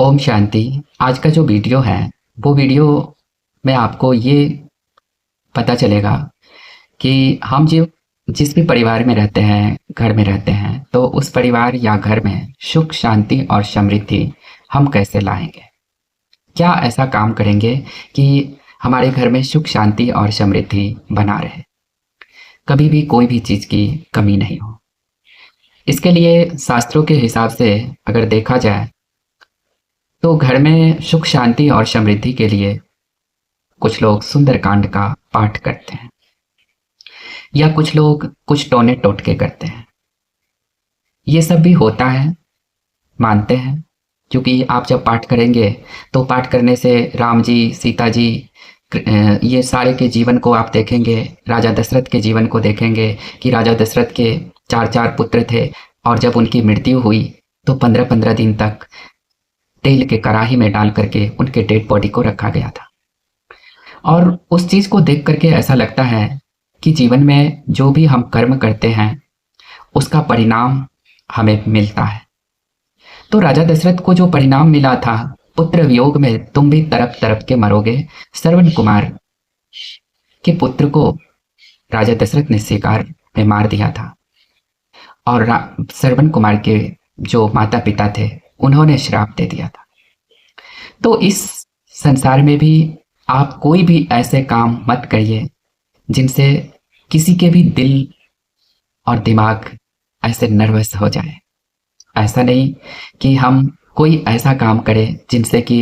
ओम शांति। आज का जो वीडियो है वो वीडियो में आपको ये पता चलेगा कि हम जो जिस भी परिवार में रहते हैं, घर में रहते हैं, तो उस परिवार या घर में सुख शांति और समृद्धि हम कैसे लाएंगे। क्या ऐसा काम करेंगे कि हमारे घर में सुख शांति और समृद्धि बना रहे, कभी भी कोई भी चीज़ की कमी नहीं हो। इसके लिए शास्त्रों के हिसाब से अगर देखा जाए तो घर में सुख शांति और समृद्धि के लिए कुछ लोग सुंदरकांड का पाठ करते हैं या कुछ लोग कुछ टोने टोटके करते हैं। ये सब भी होता है, मानते हैं, क्योंकि आप जब पाठ करेंगे तो पाठ करने से राम जी, सीता जी, ये सारे के जीवन को आप देखेंगे। राजा दशरथ के जीवन को देखेंगे कि राजा दशरथ के चार चार पुत्र थे और जब उनकी मृत्यु हुई तो 15-15 दिन तक तेल के कढ़ाई में डाल करके उनके डेड बॉडी को रखा गया था। और उस चीज़ को देख करके ऐसा लगता है कि जीवन में जो भी हम कर्म करते हैं उसका परिणाम हमें मिलता है। तो राजा दशरथ को जो परिणाम मिला था, पुत्र वियोग में तुम भी तड़प तड़प के मरोगे, श्रवण कुमार के पुत्र को राजा दशरथ ने शिकार में मार दिया था। और श्रवण कुमार के जो माता पिता थे उन्होंने श्राप दे दिया था। तो इस संसार में भी आप कोई भी ऐसे काम मत करिए जिनसे किसी के भी दिल और दिमाग ऐसे नर्वस हो जाए। ऐसा नहीं कि हम कोई ऐसा काम करें जिनसे कि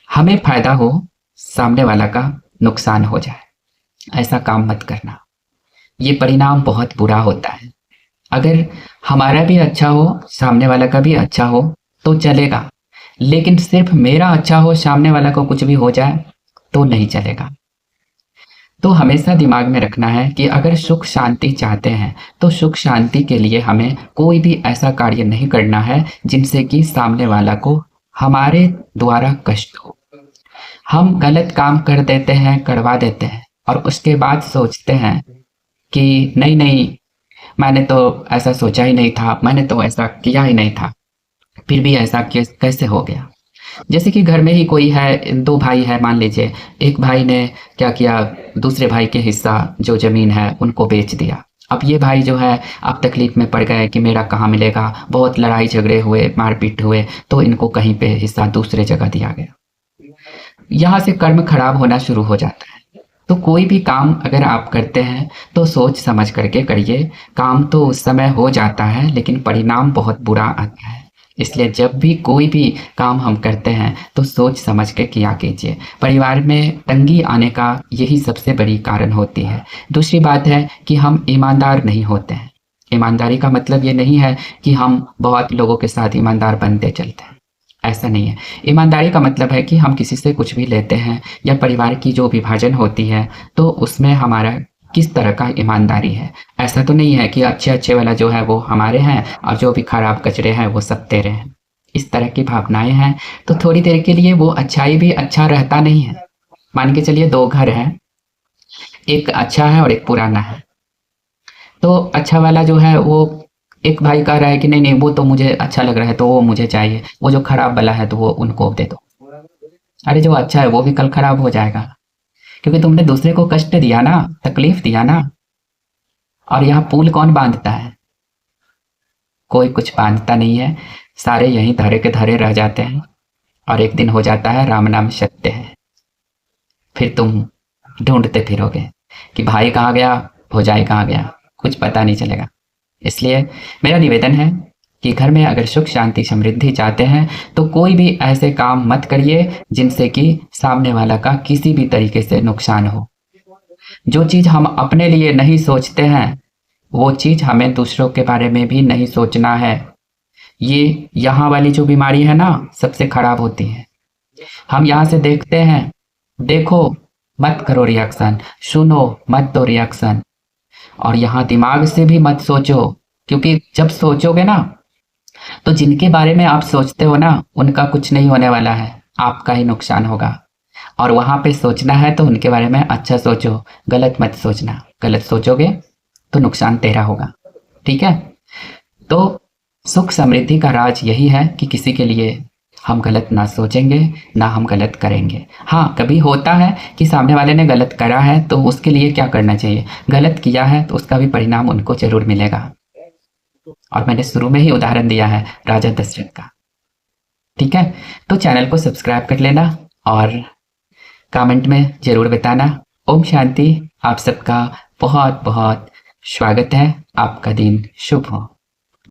हमें फायदा हो, सामने वाला का नुकसान हो जाए। ऐसा काम मत करना, ये परिणाम बहुत बुरा होता है। अगर हमारा भी अच्छा हो, सामने वाला का भी अच्छा हो तो चलेगा, लेकिन सिर्फ मेरा अच्छा हो, सामने वाला को कुछ भी हो जाए तो नहीं चलेगा। तो हमेशा दिमाग में रखना है कि अगर सुख शांति चाहते हैं तो सुख शांति के लिए हमें कोई भी ऐसा कार्य नहीं करना है जिनसे कि सामने वाला को हमारे द्वारा कष्ट हो। हम गलत काम कर देते हैं, करवा देते हैं और उसके बाद सोचते हैं कि नहीं नहीं, मैंने तो ऐसा सोचा ही नहीं था, मैंने तो ऐसा किया ही नहीं था, फिर भी ऐसा कैसे हो गया। जैसे कि घर में ही कोई है, दो भाई है, मान लीजिए एक भाई ने क्या किया, दूसरे भाई के हिस्सा जो जमीन है उनको बेच दिया। अब ये भाई जो है अब तकलीफ में पड़ गए कि मेरा कहाँ मिलेगा, बहुत लड़ाई झगड़े हुए, मारपीट हुए, तो इनको कहीं पे हिस्सा दूसरे जगह दिया गया। यहाँ से कर्म खराब होना शुरू हो जाता है। तो कोई भी काम अगर आप करते हैं तो सोच समझ करके करिए। काम तो उस समय हो जाता है लेकिन परिणाम बहुत बुरा आता है। इसलिए जब भी कोई भी काम हम करते हैं तो सोच समझ के किया कीजिए। परिवार में तंगी आने का यही सबसे बड़ी कारण होती है। दूसरी बात है कि हम ईमानदार नहीं होते हैं। ईमानदारी का मतलब ये नहीं है कि हम बहुत लोगों के साथ ईमानदार बनते चलते हैं, ऐसा नहीं है। ईमानदारी का मतलब है कि हम किसी से कुछ भी लेते हैं या परिवार की जो विभाजन होती है तो उसमें हमारा किस तरह का ईमानदारी है। ऐसा तो नहीं है कि अच्छे अच्छे वाला जो है वो हमारे हैं और जो भी खराब कचरे हैं वो सब तेरे हैं। इस तरह की भावनाएं हैं तो थोड़ी देर के लिए वो अच्छाई भी अच्छा रहता नहीं है। मान के चलिए दो घर हैं, एक अच्छा है और एक पुराना है। तो अच्छा वाला जो है वो, एक भाई कह रहा है कि नहीं नहीं वो तो मुझे अच्छा लग रहा है तो वो मुझे चाहिए, वो जो खराब वाला है तो वो उनको दे दो। अरे जो अच्छा है वो भी कल खराब हो जाएगा, क्योंकि तुमने दूसरे को कष्ट दिया ना, तकलीफ दिया ना। और यहाँ पुल कौन बांधता है? कोई कुछ बांधता नहीं है, सारे यहीं धरे के धरे रह जाते हैं और एक दिन हो जाता है राम नाम सत्य है। फिर तुम ढूंढते फिरोगे कि भाई कहाँ गया, भौजाई कहाँ गया, कुछ पता नहीं चलेगा। इसलिए मेरा निवेदन है कि घर में अगर सुख शांति समृद्धि चाहते हैं तो कोई भी ऐसे काम मत करिए जिनसे कि सामने वाला का किसी भी तरीके से नुकसान हो। जो चीज़ हम अपने लिए नहीं सोचते हैं वो चीज़ हमें दूसरों के बारे में भी नहीं सोचना है। ये यहाँ वाली जो बीमारी है ना सबसे खराब होती है। हम यहाँ से देखते हैं, देखो मत करो रिएक्शन, सुनो मत दो रिएक्शन, और यहाँ दिमाग से भी मत सोचो, क्योंकि जब सोचोगे ना तो जिनके बारे में आप सोचते हो ना उनका कुछ नहीं होने वाला है, आपका ही नुकसान होगा। और वहाँ पे सोचना है तो उनके बारे में अच्छा सोचो, गलत मत सोचना। गलत सोचोगे तो नुकसान तेरा होगा, ठीक है। तो सुख समृद्धि का राज यही है कि किसी के लिए हम गलत ना सोचेंगे, ना हम गलत करेंगे। हाँ, कभी होता है कि सामने वाले ने गलत करा है तो उसके लिए क्या करना चाहिए, गलत किया है तो उसका भी परिणाम उनको ज़रूर मिलेगा। और मैंने शुरू में ही उदाहरण दिया है राजा दशरथ का। ठीक है, तो चैनल को सब्सक्राइब कर लेना और कमेंट में ज़रूर बताना। ओम शांति। आप सबका बहुत बहुत स्वागत है। आपका दिन शुभ हो।